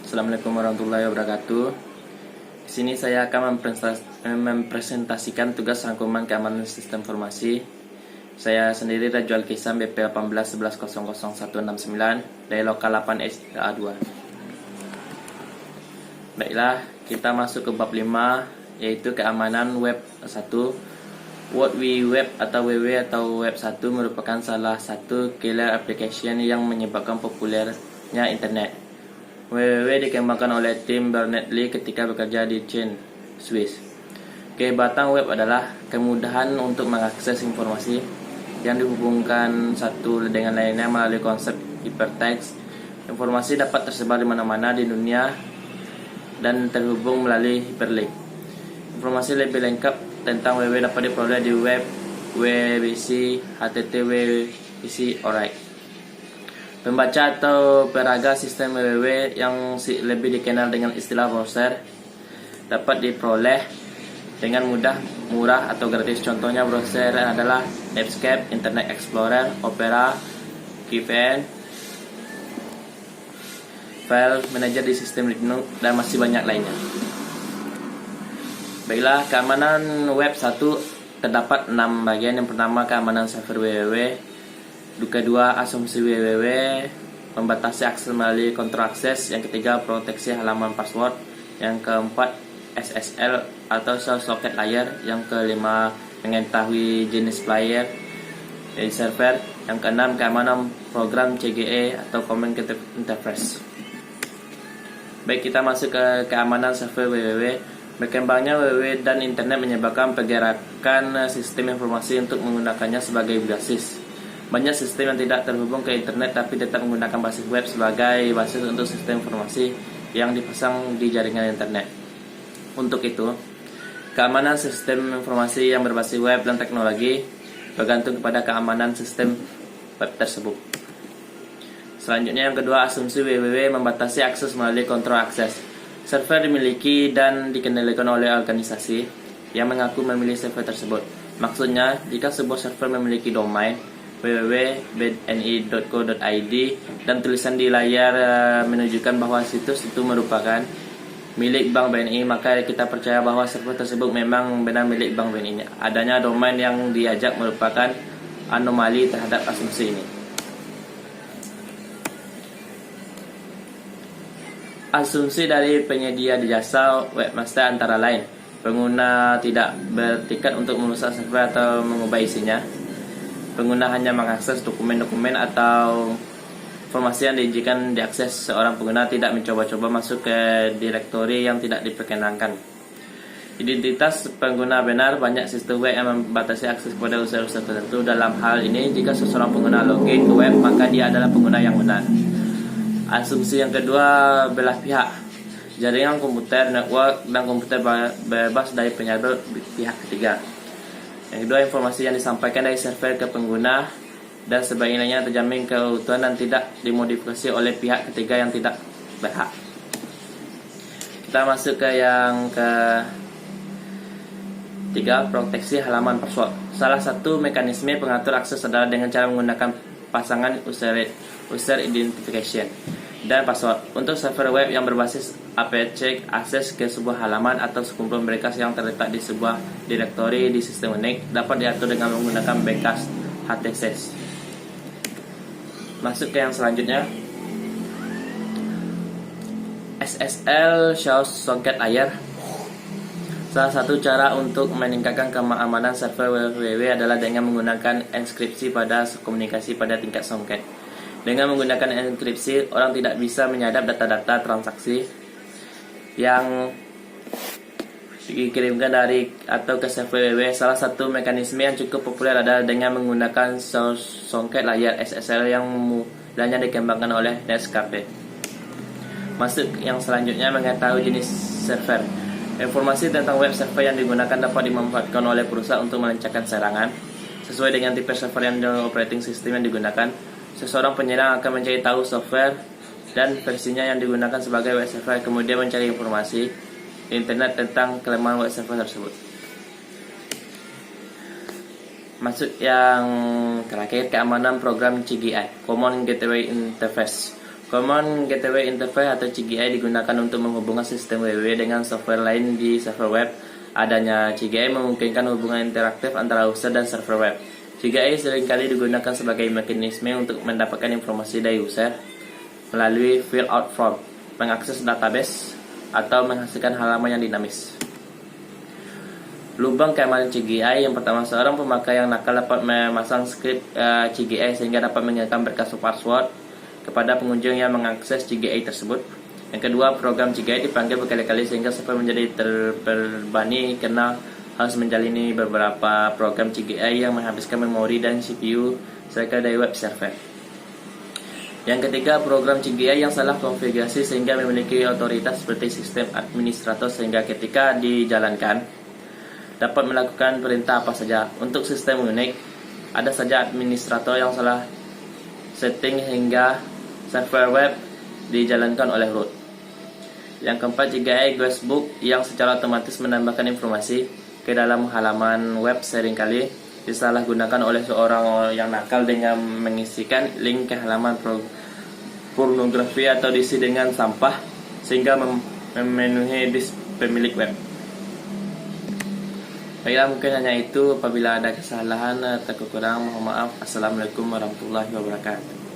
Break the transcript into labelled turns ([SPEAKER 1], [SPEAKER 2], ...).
[SPEAKER 1] Assalamualaikum warahmatullahi wabarakatuh. Di sini saya akan mempresentasikan tugas rangkuman keamanan sistem informasi. Saya sendiri Rajul Kisam BP 1811000169 dari lokal 8A2. Baiklah, kita masuk ke bab 5, yaitu keamanan web 1. World Wide Web atau WW atau Web 1 merupakan salah satu killer application yang menyebabkan populernya internet. WWW dikembangkan oleh tim Berners-Lee ketika bekerja di Chen, Swiss. Kehebatan web adalah kemudahan untuk mengakses informasi yang dihubungkan satu dengan lainnya melalui konsep hypertext. Informasi dapat tersebar di mana-mana di dunia dan terhubung melalui hyperlink. Informasi lebih lengkap tentang WWW dapat diperoleh di web WWC http Alright. Pembaca atau peraga sistem WWW yang lebih dikenal dengan istilah browser dapat diperoleh dengan mudah, murah atau gratis. Contohnya browser adalah Netscape, Internet Explorer, Opera, VPN, File Manager di sistem Linux, dan masih banyak lainnya. Baiklah, keamanan web 1 terdapat 6 bagian. Yang pertama, keamanan server WWW. Kedua, asumsi WWW, membatasi akses melalui kontrol akses. Yang ketiga, proteksi halaman password. Yang keempat, SSL atau socket layer. Yang kelima, mengetahui jenis player dari server. Yang keenam, keamanan program CGE atau Command Interface. Baik, kita masuk ke keamanan server WWW. Berkembangnya WWW dan internet menyebabkan pergerakan sistem informasi untuk menggunakannya sebagai basis. Banyak sistem yang tidak terhubung ke internet tapi tetap menggunakan basis web sebagai basis untuk sistem informasi yang dipasang di jaringan internet. Untuk itu, keamanan sistem informasi yang berbasis web dan teknologi bergantung kepada keamanan sistem web tersebut. Selanjutnya, yang kedua, asumsi WWW membatasi akses melalui kontrol akses. Server dimiliki dan dikendalikan oleh organisasi yang mengaku memilih server tersebut. Maksudnya, jika sebuah server memiliki domain www.bni.co.id dan tulisan di layar menunjukkan bahwa situs itu merupakan milik Bank BNI, maka kita percaya bahwa server tersebut memang benar milik Bank BNI. Adanya domain yang diajak merupakan anomali terhadap asumsi ini. Asumsi dari penyedia jasa webmaster antara lain: pengguna tidak bertiket untuk merusak server atau mengubah isinya. Pengguna hanya mengakses dokumen-dokumen atau informasi yang diizinkan diakses. Seorang pengguna tidak mencoba-coba masuk ke direktori yang tidak diperkenankan. Identitas pengguna benar. Banyak sistem web yang membatasi akses kepada user-user tertentu. Dalam hal ini, jika seseorang pengguna login ke web, maka dia adalah pengguna yang benar. Asumsi yang kedua, belah pihak. Jaringan komputer, network, dan komputer bebas dari penyadap pihak ketiga. Yang kedua, informasi yang disampaikan dari server ke pengguna dan sebagainya terjamin keutuhan dan tidak dimodifikasi oleh pihak ketiga yang tidak berhak. Kita masuk ke yang ketiga, proteksi halaman password. Salah satu mekanisme pengatur akses adalah dengan cara menggunakan pasangan user identification dan password. Untuk server web yang berbasis APC, akses ke sebuah halaman atau sekumpulan berkas yang terletak di sebuah direktori di sistem Unix dapat diatur dengan menggunakan backup HTTPS. Masuk ke yang selanjutnya, SSL shows socket layer. Salah satu cara untuk meningkatkan keamanan server WWW adalah dengan menggunakan enkripsi pada komunikasi pada tingkat socket. Dengan menggunakan enkripsi, orang tidak bisa menyadap data-data transaksi yang dikirimkan dari atau ke server WWW. Salah satu mekanisme yang cukup populer adalah dengan menggunakan socket layer SSL yang mulanya dikembangkan oleh Netscape. Masuk yang selanjutnya, mengetahui jenis server. Informasi tentang web server yang digunakan dapat dimanfaatkan oleh perusahaan untuk melancarkan serangan. Sesuai dengan tipe server dan operating system yang digunakan, seseorang penyerang akan mencari tahu software dan versinya yang digunakan sebagai web server, kemudian mencari informasi di internet tentang kelemahan web server tersebut. Masuk yang terakhir, keamanan program CGI, Common Gateway Interface. Common Gateway Interface atau CGI digunakan untuk menghubungkan sistem www dengan software lain di server web. Adanya CGI memungkinkan hubungan interaktif antara user dan server web. CGI seringkali digunakan sebagai mekanisme untuk mendapatkan informasi dari user melalui fill out form, mengakses database, atau menghasilkan halaman yang dinamis. Lubang keamanan CGI yang pertama, seorang pemakai yang nakal dapat memasang script CGI sehingga dapat mengirimkan berkas password kepada pengunjung yang mengakses CGI tersebut. Yang kedua, program CGI dipanggil berkali-kali sehingga server menjadi terbebani karena harus menjalani beberapa program CGI yang menghabiskan memori dan CPU serta dari web server. Yang ketiga, program CGI yang salah konfigurasi sehingga memiliki otoritas seperti sistem administrator sehingga ketika dijalankan dapat melakukan perintah apa saja. Untuk sistem unik, ada saja administrator yang salah setting hingga server web dijalankan oleh root. Yang keempat, CGI guestbook yang secara otomatis menambahkan informasi ke dalam halaman web seringkali disalahgunakan oleh seorang yang nakal dengan mengisikan link ke halaman pornografi atau diisi dengan sampah sehingga memenuhi disk pemilik web. Baiklah, mungkin hanya itu. Apabila ada kesalahan atau kekurangan, mohon maaf. Assalamualaikum warahmatullahi wabarakatuh.